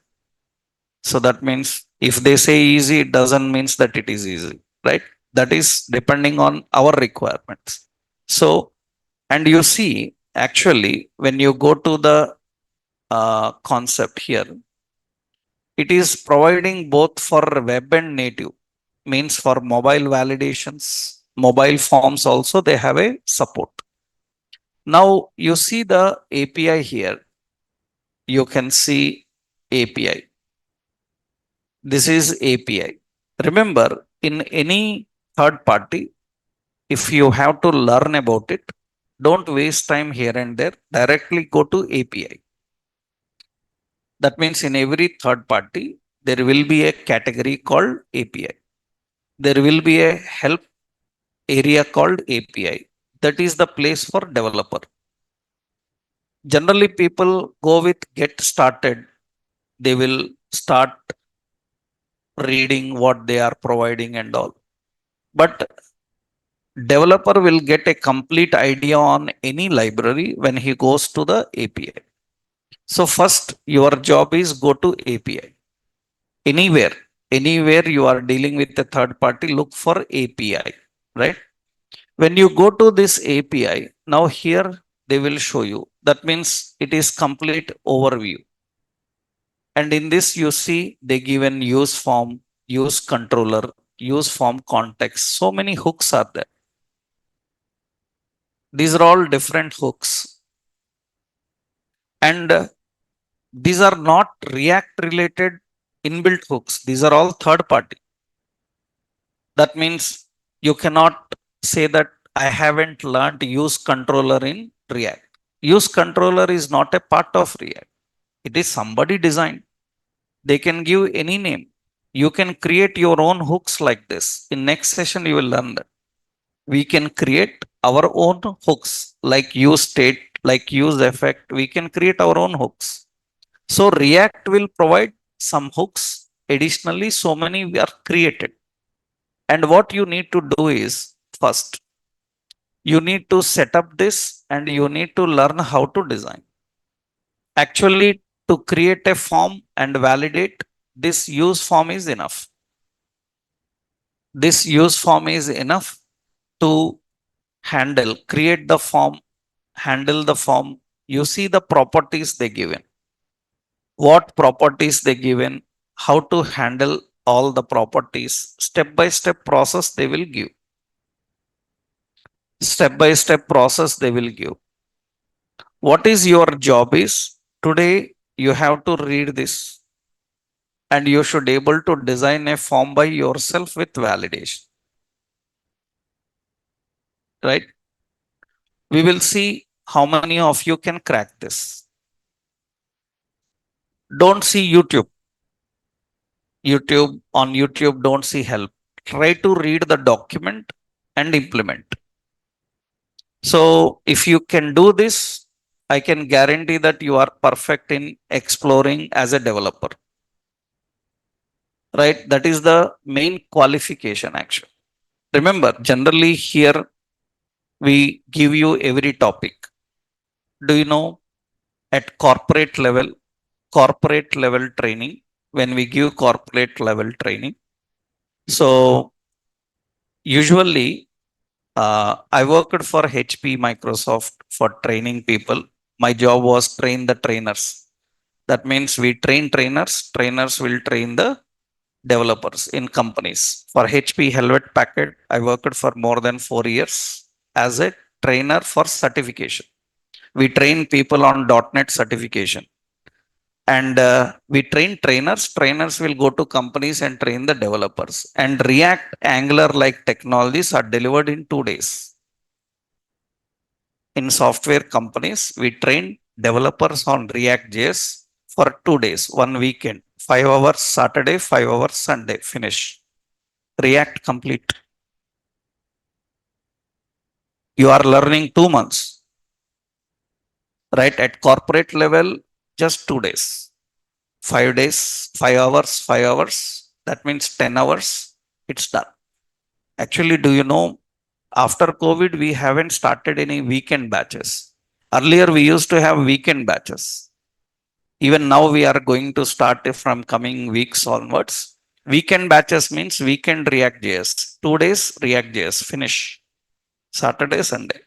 So that means if they say easy, it doesn't mean that it is easy, right? That is depending on our requirements. So, and you see, actually, when you go to the concept here, it is providing both for web and native, means for mobile validations, mobile forms also, they have a support. Now you see the API here. You can see API. This is API. Remember, in any third party, if you have to learn about it, don't waste time here and there. Directly go to API. That means in every third party, there will be a category called API. There will be a help area called API. That is the place for developer. Generally, people go with get started. They will start reading what they are providing and all. But developer will get a complete idea on any library when he goes to the API. So first, your job is go to API. Anywhere you are dealing with a third party, look for API, right? When you go to this API, now here they will show you. That means it is complete overview. And in this, you see they give an use form, use controller, use form context. So many hooks are there. These are all different hooks. And these are not React related inbuilt hooks. These are all third party. That means you cannot say that I haven't learned use controller in React. Use controller is not a part of React. It is somebody designed. They can give any name. You can create your own hooks like this. In next session, you will learn that. We can create our own hooks like use state, like use effect. We can create our own hooks. So React will provide some hooks. Additionally, so many are created. And what you need to do is first, you need to set up this and you need to learn how to design. Actually, to create a form and validate, this use form is enough. This use form is enough to handle, create the form, handle the form. You see the properties they given. What properties they given, how to handle all the properties, step by step process they will give. Step by step process they will give. What is your job is today you have to read this and you should able to design a form by yourself with validation, right? We will see how many of you can crack this. Don't see YouTube, don't see help. Try to read the document and implement. So if you can do this, I can guarantee that you are perfect in exploring as a developer, right? That is the main qualification actually. Remember, generally here we give you every topic. Do you know, at corporate level training, when we give corporate level training, so usually I worked for HP Microsoft for training people. My job was train the trainers. That means we train trainers, trainers will train the developers in companies. For HP Helvet Packard, I worked for more than 4 years as a trainer for certification. We train people on .NET certification. And we train trainers. Trainers will go to companies and train the developers. And React, Angular like technologies are delivered in 2 days. In software companies, we train developers on React JS for 2 days, one weekend, 5 hours Saturday, 5 hours Sunday, finish. React complete. You are learning 2 months, right? At corporate level, just 2 days, 5 days, 5 hours, 5 hours. That means 10 hours. It's done. Actually, do you know, after COVID, we haven't started any weekend batches. Earlier, we used to have weekend batches. Even now, we are going to start from coming weeks onwards. Weekend batches means weekend React JS. 2 days React JS, finish. Saturday, Sunday.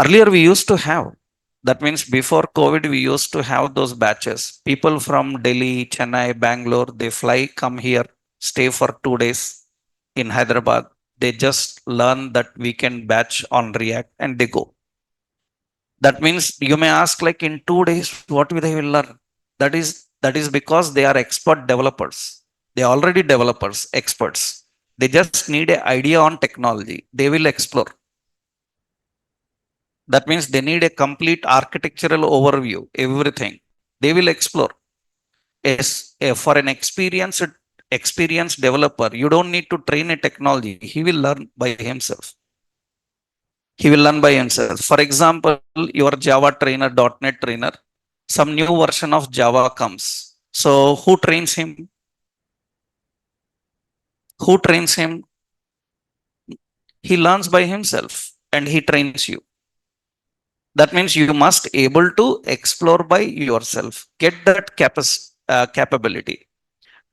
Earlier, we used to have. That means before COVID, we used to have those batches. People from Delhi, Chennai, Bangalore, they fly, come here, stay for 2 days in Hyderabad. They just learn that weekend batch on React and they go. That means you may ask, like, in 2 days, what will they will learn? That is That is because they are expert developers. They are already developers, experts. They just need an idea on technology. They will explore. That means they need a complete architectural overview, everything. They will explore. Yes, for an experienced developer, you don't need to train a technology. He will learn by himself. He will learn by himself. For example, your Java trainer, .NET trainer, some new version of Java comes. So who trains him? Who trains him? He learns by himself and he trains you. That means you must able to explore by yourself. Get that capability.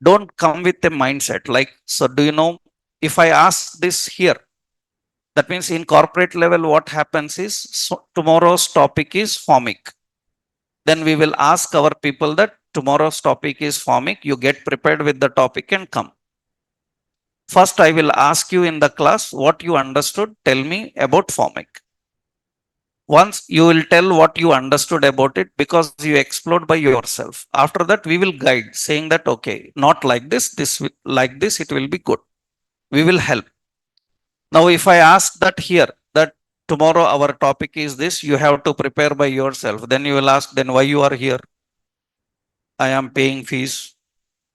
Don't come with a mindset like, so do you know, if I ask this here, that means in corporate level, what happens is, so tomorrow's topic is formic. Then we will ask our people that tomorrow's topic is formic. You get prepared with the topic and come. First, I will ask you in the class what you understood. Tell me about formic. Once you will tell what you understood about it because you explored by yourself. After that, we will guide saying that, okay, not like this, like this, it will be good. We will help. Now, if I ask that here, that tomorrow our topic is this, you have to prepare by yourself. Then you will ask, then why you are here? I am paying fees.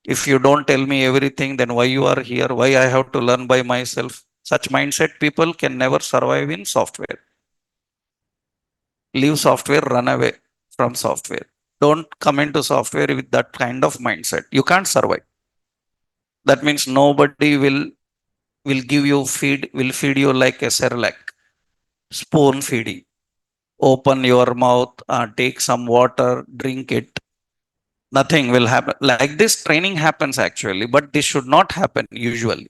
If you don't tell me everything, then why you are here? Why I have to learn by myself? Such mindset people can never survive in software. Leave software, run away from software. Don't come into software with that kind of mindset. You can't survive. That means nobody will give you will feed you like a Cerelac, spoon feeding. Open your mouth, take some water, drink it. Nothing will happen. Like this, training happens actually, but this should not happen usually.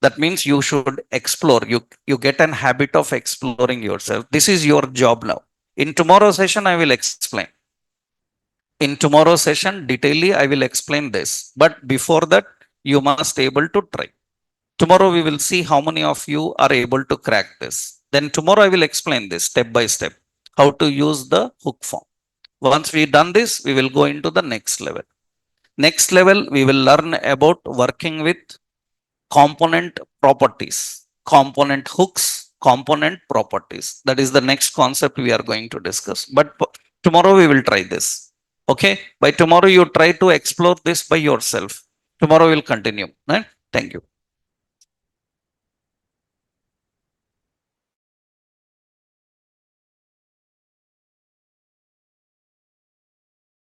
That means you should explore. You get an habit of exploring yourself. This is your job now. In tomorrow's session, I will explain. In tomorrow's session, detailedly, I will explain this. But before that, you must able to try. Tomorrow, we will see how many of you are able to crack this. Then tomorrow, I will explain this step by step, how to use the hook form. Once we done this, we will go into the next level. Next level, we will learn about working with component properties, component hooks, component properties. That is the next concept we are going to discuss. But tomorrow we will try this. Okay. By tomorrow, you try to explore this by yourself. Tomorrow we'll continue. Right? Thank you.